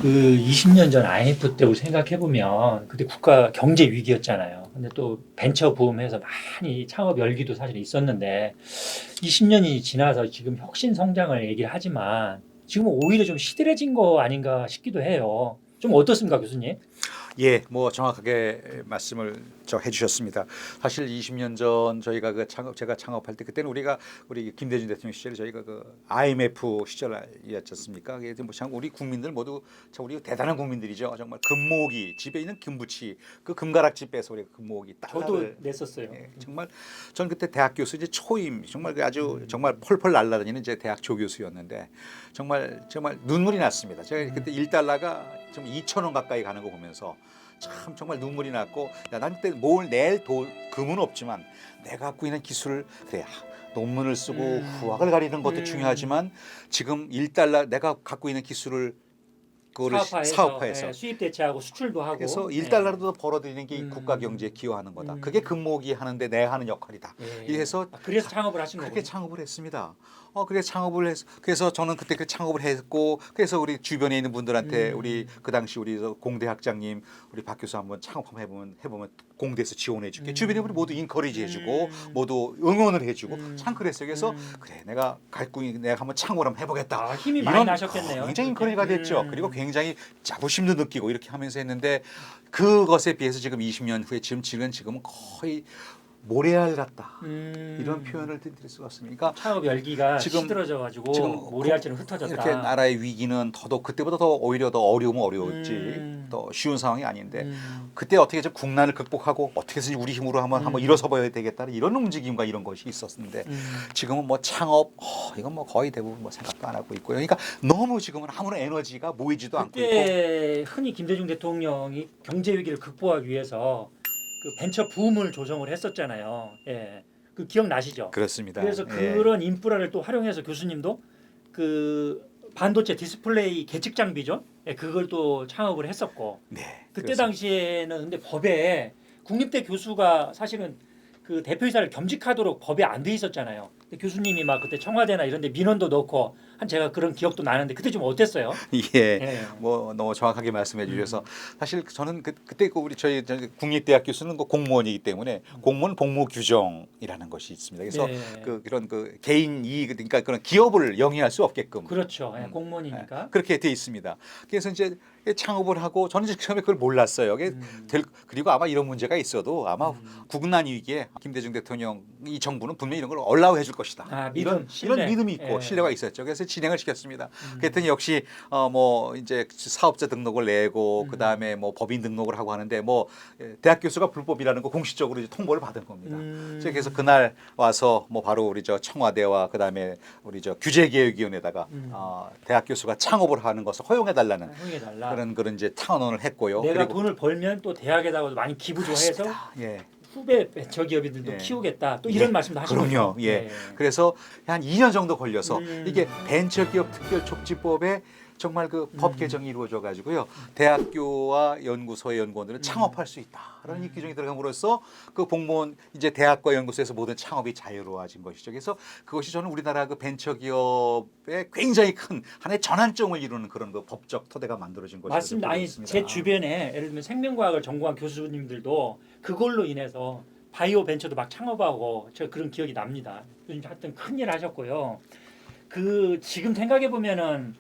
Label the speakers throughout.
Speaker 1: 그 20년 전 IMF 때 우리 생각해 보면 그때 국가 경제 위기였잖아요. 근데 또 벤처 부음해서 많이 창업 열기도 사실 있었는데 20년이 지나서 지금 혁신 성장을 얘기를 하지만 지금 오히려 좀 시들해진 거 아닌가 싶기도 해요. 좀 어떻습니까, 교수님?
Speaker 2: 예, 뭐 정확하게 말씀을 해주셨습니다. 사실 20년 전 저희가 제가 창업할 때 그때는 우리 김대중 대통령 시절에 저희가 그 IMF 시절이었지 않습니까? 그게 뭐 참 우리 국민들 모두 참 우리 대단한 국민들이죠. 정말 금모으기 집에 있는 금붙이 그 금가락지 빼서 우리 금모으기
Speaker 1: 저도
Speaker 2: 달러를
Speaker 1: 냈었어요.
Speaker 2: 예, 정말 전 그때 대학 교수 이제 초임 정말 그 아주 정말 펄펄 날아다니는 이제 대학 조교수였는데 정말 눈물이 났습니다. 제가 그때 1달러가 좀 2천 원 가까이 가는 거 보면서 참 정말 눈물이 났고 야, 난 그때 뭘 낼 금은 없지만 내가 갖고 있는 기술을 그래 논문을 쓰고 후학을 가리는 것도 중요하지만 지금 1달러 내가 갖고 있는 기술을 그거를 사업화해서
Speaker 1: 예, 수입 대체하고 수출도 하고
Speaker 2: 그래서
Speaker 1: 예.
Speaker 2: 1달러라도 벌어들이는 게 국가 경제에 기여하는 거다. 그게 금모으기 하는데 내가 하는 역할이다.
Speaker 1: 예.
Speaker 2: 이래서
Speaker 1: 그래서 창업을 하신
Speaker 2: 그렇게
Speaker 1: 거군요.
Speaker 2: 창업을 했습니다. 그래 창업을 해서 그래서 저는 그때 그 창업을 했고 그래서 우리 주변에 있는 분들한테 우리 그 당시 우리 공대 학장님 우리 박 교수 한번 창업 한번 해보면 공대에서 지원해줄게. 주변에 우리 모두 인커리지 해주고 모두 응원을 해주고 참 그랬어요. 그래서 그래 내가 내가 한번 창업을 한번 해보겠다.
Speaker 1: 아, 힘이 많이 나셨겠네요.
Speaker 2: 굉장히 인커리지가 됐죠. 그리고 굉장히 자부심도 느끼고 이렇게 하면서 했는데 그것에 비해서 지금 20년 후에 지금은 거의 모래알 같다. 이런 표현을 드릴 수가 없습니까?
Speaker 1: 창업 열기가
Speaker 2: 지금-
Speaker 1: 시들어져 가지고
Speaker 2: 지금
Speaker 1: 모래알처럼 흩어졌다.
Speaker 2: 이렇게 나라의 위기는 더더욱 그때보다 더 오히려 더 어려우면 어려웠지 더 쉬운 상황이 아닌데 그때 어떻게 좀 국난을 극복하고 어떻게 해서 우리 힘으로 한번 일어서 봐야 되겠다는 이런 움직임과 이런 것이 있었는데 지금은 뭐 창업 이건 뭐 거의 대부분 뭐 생각도 안 하고 있고요. 그러니까 너무 지금은 아무런 에너지가 모이지도 않고 있고
Speaker 1: 그때 흔히 김대중 대통령이 경제 위기를 극복하기 위해서 그 벤처 붐을 조성을 했었잖아요. 예. 그 기억 나시죠?
Speaker 2: 그렇습니다.
Speaker 1: 그래서
Speaker 2: 예.
Speaker 1: 그런 인프라를 또 활용해서 교수님도 그 반도체 디스플레이 계측 장비죠. 예, 그걸 또 창업을 했었고
Speaker 2: 네.
Speaker 1: 그때
Speaker 2: 그렇습니다.
Speaker 1: 당시에는 근데 법에 국립대 교수가 사실은 그 대표이사를 겸직하도록 법에 안 돼 있었잖아요. 근데 교수님이 막 그때 청와대나 이런 데 민원도 넣고 한 제가 그런 기억도 나는데 그때 좀 어땠어요?
Speaker 2: 예,
Speaker 1: 예.
Speaker 2: 뭐 너무 정확하게 말씀해 주셔서 사실 저는 그때 저희 국립대학 교수는 그 공무원이기 때문에 공무원 복무 규정이라는 것이 있습니다. 그래서
Speaker 1: 네.
Speaker 2: 그런 개인 이익 그러니까 그런 기업을 영위할 수 없게끔
Speaker 1: 그렇죠. 예, 공무원이니까.
Speaker 2: 그렇게 돼 있습니다. 그래서 이제 창업을 하고 저는 이제 처음에 그걸 몰랐어요. 그리고 아마 이런 문제가 있어도 아마 국난 위기에 김대중 대통령 이 정부는 분명히 이런 걸 얼라우 해줄 것이다.
Speaker 1: 아, 믿음,
Speaker 2: 이런
Speaker 1: 신뢰.
Speaker 2: 믿음이 있고
Speaker 1: 예.
Speaker 2: 신뢰가 있었죠. 그래서 진행을 시켰습니다. 그랬더니 역시 뭐 이제 사업자 등록을 내고 그 다음에 뭐 법인 등록을 하고 하는데 뭐 대학 교수가 불법이라는 거 공식적으로 이제 통보를 받은 겁니다. 그래서 그날 와서 뭐 바로 우리 저 청와대와 그 다음에 우리 저 규제개혁위원회에다가 대학 교수가 창업을 하는 것을 허용해달라는
Speaker 1: 허용해달라.
Speaker 2: 그런 이제 탄원을 했고요.
Speaker 1: 내가
Speaker 2: 그리고
Speaker 1: 돈을 벌면 또 대학에다가 많이 기부 좀 해서
Speaker 2: 그렇습니다. 예.
Speaker 1: 후배 벤처기업인들도
Speaker 2: 예.
Speaker 1: 키우겠다. 또 이런
Speaker 2: 예,
Speaker 1: 말씀도 하신
Speaker 2: 그럼요.
Speaker 1: 거죠.
Speaker 2: 예. 그래서 한 2년 정도 걸려서 이게 벤처기업 특별촉진법에 정말 그 법 개정이 이루어져 가지고요. 대학교와 연구소의 연구원들은 창업할 수 있다라는 이 규정이 들어감으로써 그 공무원 이제 대학과 연구소에서 모든 창업이 자유로워진 것이죠. 그래서 그것이 저는 우리나라 그 벤처기업의 굉장히 큰 하나의 전환점을 이루는 그런 그 법적 토대가 만들어진 것이라고
Speaker 1: 맞습니다. 아니
Speaker 2: 보겠습니다.
Speaker 1: 제 주변에 예를 들면 생명과학을 전공한 교수님들도 그걸로 인해서 바이오 벤처도 막 창업하고 저 그런 기억이 납니다. 요즘 하여튼 큰일 하셨고요. 그 지금 생각해 보면은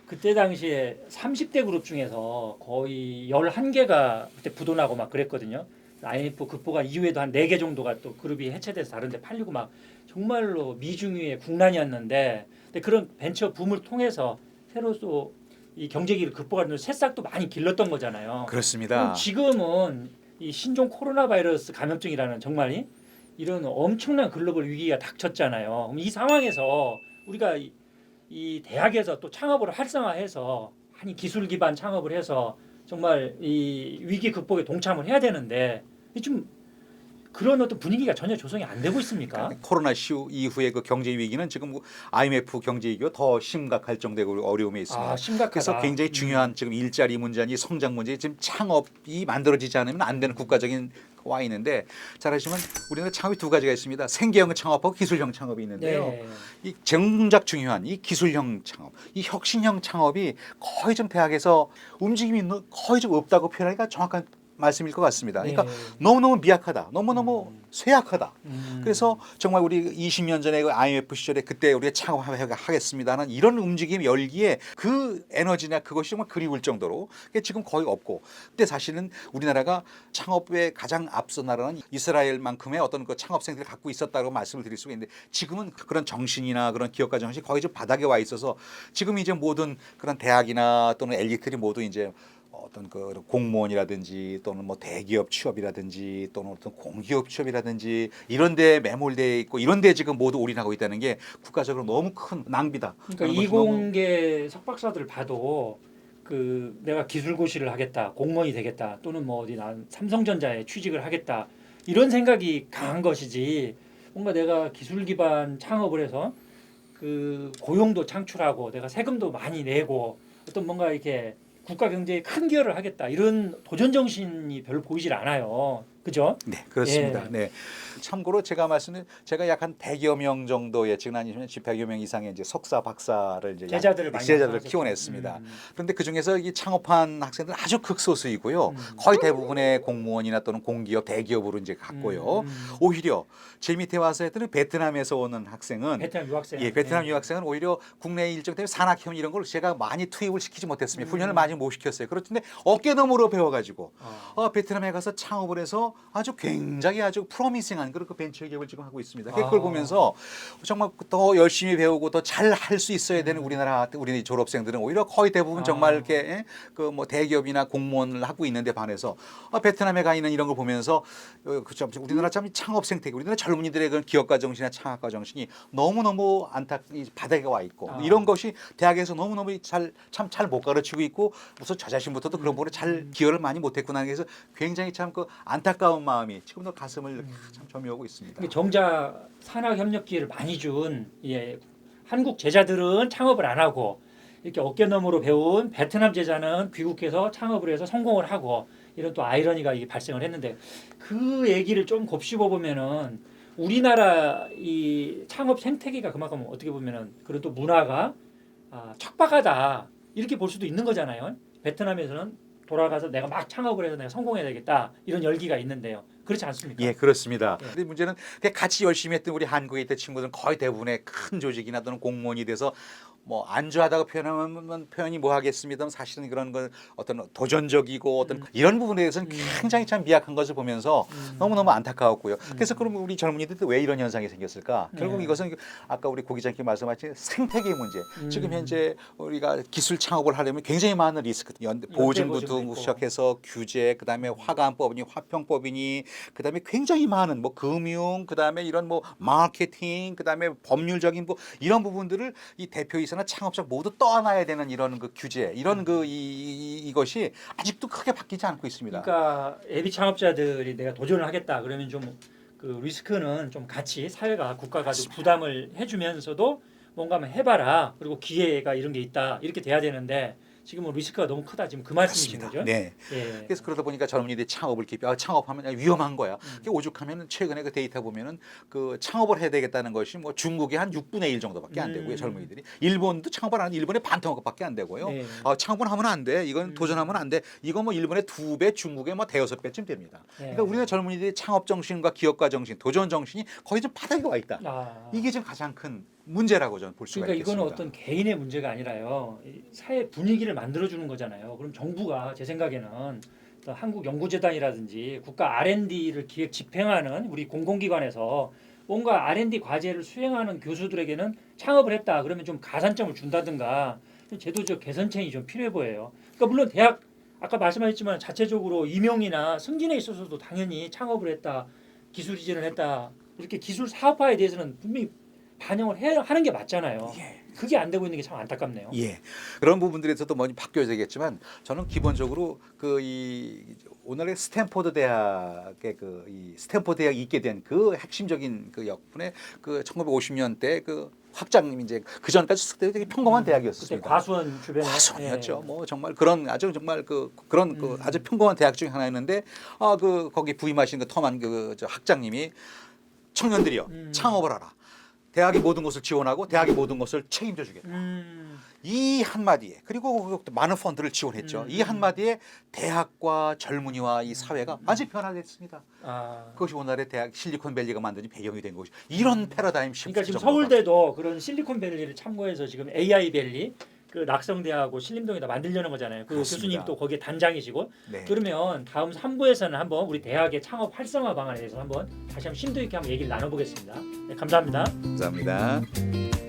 Speaker 1: 그때 당시에 30대 그룹 중에서 거의 11개가 그때 부도나고 막 그랬거든요. IMF 극복한 이후에도 한 4개 정도가 또 그룹이 해체돼서 다른 데 팔리고 막 정말로 미중유의 국난이었는데 근데 그런 벤처 붐을 통해서 새로 또 이 경제기를 극복하는 새싹도 많이 길렀던 거잖아요.
Speaker 2: 그렇습니다.
Speaker 1: 그럼 지금은 이 신종 코로나 바이러스 감염증이라는 정말 이런 엄청난 글로벌 위기가 닥쳤잖아요. 그럼 이 상황에서 우리가 이 대학에서 또 창업을 활성화해서 많이 기술 기반 창업을 해서 정말 이 위기 극복에 동참을 해야 되는데 좀 그런 어떤 분위기가 전혀 조성이 안 되고 있습니까?
Speaker 2: 코로나 이후의 그 경제 위기는 지금 IMF 경제 위기가 더 심각할 정도의 어려움에 있습니다.
Speaker 1: 아, 심각하다.
Speaker 2: 그래서 굉장히 중요한 지금 일자리 문제니 성장 문제 지금 창업이 만들어지지 않으면 안 되는 국가적인 와 있는데 잘 아시면 우리나라 창업이 두 가지가 있습니다. 생계형 창업하고 기술형 창업이 있는데요.
Speaker 1: 네.
Speaker 2: 이 정작 중요한 이 기술형 창업, 이 혁신형 창업이 거의 좀 대학에서 움직임이 거의 좀 없다고 표현하기가 정확한 말씀일 것 같습니다. 그러니까
Speaker 1: 네.
Speaker 2: 너무너무 미약하다, 너무너무 쇠약하다.
Speaker 1: 음.
Speaker 2: 그래서 정말 우리 20년 전에 그 IMF 시절에 그때 우리가 창업하겠습니다는 이런 움직임 열기에 그 에너지나 그것이 정말 그리울 정도로 그게 지금 거의 없고, 근데 사실은 우리나라가 창업에 가장 앞서 나라는 이스라엘만큼의 어떤 그 창업생들을 갖고 있었다고 말씀을 드릴 수가 있는데, 지금은 그런 정신이나 그런 기업가 정신이 거의 좀 바닥에 와 있어서 지금 이제 모든 그런 대학이나 또는 엘리트들이 모두 이제 어떤 그 공무원이라든지 또는 뭐 대기업 취업이라든지 또는 어떤 공기업 취업이라든지 이런 데에 매몰돼 있고, 이런 데에 지금 모두 올인하고 있다는 게 국가적으로 너무 큰 낭비다.
Speaker 1: 그러니까 이공계 석박사들 봐도 그 내가 기술고시를 하겠다, 공무원이 되겠다, 또는 뭐 어디 난 삼성전자에 취직을 하겠다 이런 생각이 강한 것이지, 뭔가 내가 기술 기반 창업을 해서 그 고용도 창출하고 내가 세금도 많이 내고 어떤 뭔가 이렇게 국가 경제에 큰 기여를 하겠다 이런 도전 정신이 별로 보이질 않아요. 그죠?
Speaker 2: 네, 그렇습니다.
Speaker 1: 예.
Speaker 2: 네. 참고로 제가 말씀드린 제가 약 한 100여 명 정도의, 지금 아니면 100여 명 이상의 이제 석사, 박사를 이제
Speaker 1: 제자들을 많이
Speaker 2: 제자들을
Speaker 1: 양성하셨죠.
Speaker 2: 키워냈습니다. 그런데 그 중에서 이 창업한 학생들은 아주 극소수이고요.
Speaker 1: 음.
Speaker 2: 거의 대부분의 공무원이나 또는 공기업, 대기업으로 이제 갔고요. 오히려 제 밑에 와서 했던 베트남에서 오는 학생은
Speaker 1: 베트남 유학생.
Speaker 2: 예, 베트남 유학생은 오히려 국내 일정 때문에 산학형 이런 걸 제가 많이 투입을 시키지 못했습니다. 훈련을 많이 못 시켰어요. 그렇던데 어깨너머로 배워가지고 베트남에 가서 창업을 해서 아주 굉장히 아주 프로미싱한 그런 그 벤처 기업을 지금 하고 있습니다. 그걸 보면서 정말 더 열심히 배우고 더 잘 할 수 있어야 되는 우리 졸업생들은 오히려 거의 대부분 정말 이렇게 그 뭐 대기업이나 공무원을 하고 있는데 반해서 베트남에 가 있는 이런 걸 보면서 그참 우리나라 참 창업 생태계, 우리나라 젊은이들의 그런 기업가 정신이나 창업가 정신이 너무너무 바닥에 와 있고, 이런 것이 대학에서 너무너무 참 잘 못 가르치고 있고, 우선 저 자신부터도 그런 부분에 잘 기여를 많이 못했구나. 그래서 굉장히 참 그 안타까운 마음이 지금도 가슴을 참 점유하고 있습니다.
Speaker 1: 정작 산학 협력 기회를 많이 준 한국 제자들은 창업을 안 하고 이렇게 어깨너머로 배운 베트남 제자는 귀국해서 창업을 해서 성공을 하고, 이런 또 아이러니가 이게 발생을 했는데, 그 얘기를 좀 곱씹어 보면은 우리나라 이 창업 생태계가 그만큼 어떻게 보면은 그런 또 문화가 척박하다 이렇게 볼 수도 있는 거잖아요. 베트남에서는 돌아가서 내가 막 창업을 해서 내가 성공해야 되겠다 이런 열기가 있는데요. 그렇지 않습니까?
Speaker 2: 예, 그렇습니다.
Speaker 1: 예.
Speaker 2: 근데 문제는 같이 열심히 했던 우리 한국에 있던 친구들은 거의 대부분의 큰 조직이나 또는 공무원이 돼서 뭐 안주하다고 표현하면 표현이 뭐 하겠습니다만, 사실은 그런 건 어떤 도전적이고 어떤 이런 부분에 대해서는 굉장히 참 미약한 것을 보면서 너무너무 안타까웠고요. 그래서 그럼 우리 젊은이들도 왜 이런 현상이 생겼을까? 결국 이것은 아까 우리 고 기자님께 말씀하신 생태계 문제. 지금 현재 우리가 기술 창업을 하려면 굉장히 많은 리스크, 보증부터
Speaker 1: 있고.
Speaker 2: 시작해서 규제, 그다음에 화관법이니 화평법이니, 그다음에 굉장히 많은 뭐 금융, 그다음에 이런 뭐 마케팅, 그다음에 법률적인 뭐 이런 부분들을 이 대표이사나 창업자 모두 떠안아야 되는 이런 그 규제, 이런 그 이것이 아직도 크게 바뀌지 않고 있습니다.
Speaker 1: 그러니까 예비 창업자들이 내가 도전을 하겠다 그러면 좀 그 리스크는 좀 같이 사회가 국가가 좀 부담을 해주면서도 뭔가 한번 해봐라, 그리고 기회가 이런 게 있다 이렇게 돼야 되는데, 지금은 리스크가 너무 크다, 지금 그 말씀이신 거죠?
Speaker 2: 네.
Speaker 1: 예.
Speaker 2: 그래서 그러다 보니까 젊은이들이 창업을 창업하면 위험한 거야. 오죽하면 최근에 그 데이터 보면은 그 창업을 해야 되겠다는 것이 뭐 중국의 한 6분의 1 정도밖에 안 되고요. 젊은이들이. 일본도 창업을 하는 일본의 반토막밖에 안 되고요.
Speaker 1: 네.
Speaker 2: 창업을 하면 안 돼. 이건 도전하면 안 돼. 이거 뭐 일본의 2배, 중국의 뭐 대여섯 배쯤 됩니다.
Speaker 1: 네.
Speaker 2: 그러니까 우리나라 젊은이들이 창업 정신과 기업가 정신, 도전 정신이 거의 좀 바닥에 와 있다. 이게 지금 가장 큰 문제라고 저는 볼 수가
Speaker 1: 그러니까
Speaker 2: 있겠습니다.
Speaker 1: 이거는 어떤 개인의 문제가 아니라요, 이 사회 분위기를 만들어주는 거잖아요. 그럼 정부가 제 생각에는 어떤 한국연구재단이라든지 국가 R&D를 기획 집행하는 우리 공공기관에서 뭔가 R&D 과제를 수행하는 교수들에게는 창업을 했다 그러면 좀 가산점을 준다든가 좀 제도적 개선책이 좀 필요해 보여요. 그러니까 물론 대학 아까 말씀하셨지만 자체적으로 임용이나 승진에 있어서도 당연히 창업을 했다, 기술 이전을 했다, 이렇게 기술 사업화에 대해서는 분명히 반영을 하는 게 맞잖아요.
Speaker 2: 예.
Speaker 1: 그게 안 되고 있는 게 참 안타깝네요.
Speaker 2: 예, 그런 부분들에서도 많이 바뀌어야 되겠지만, 저는 기본적으로 오늘의 스탠포드 대학의 이 스탠포드 대학이 있게 된 그 핵심적인 그 역분의 그 1950년대 그 학장님 이제 그 전까지 되게 평범한
Speaker 1: 그때
Speaker 2: 대학이었습니다.
Speaker 1: 과수원 주변에
Speaker 2: 과수원이었죠.
Speaker 1: 예.
Speaker 2: 뭐 정말 그런 아주 정말 그런 아주 평범한 대학 중에 하나였는데 거기 부임하신 그 텀한 저 학장님이 청년들이요 창업을 하라. 대학의 모든 것을 지원하고 대학의 모든 것을 책임져 주겠다. 이 한마디에 그리고 많은 펀드를 지원했죠. 이 한마디에 대학과 젊은이와 이 사회가 완전히 변화됐습니다. 그것이 오늘의 대학 실리콘밸리가 만든 배경이 된 것이 이런 패러다임 시프트.
Speaker 1: 그러니까 지금
Speaker 2: 정도가.
Speaker 1: 서울대도 그런 실리콘밸리를 참고해서 지금 AI밸리 그 낙성대하고 신림동에다 만들려는 거잖아요. 그
Speaker 2: 그렇습니다.
Speaker 1: 교수님 또 거기에 단장이시고
Speaker 2: 네.
Speaker 1: 그러면 다음 3부에서는 한번 우리 대학의 창업 활성화 방안에 대해서 한번 다시 한번 심도 있게 한번 얘기를 나눠보겠습니다. 네, 감사합니다.
Speaker 2: 감사합니다.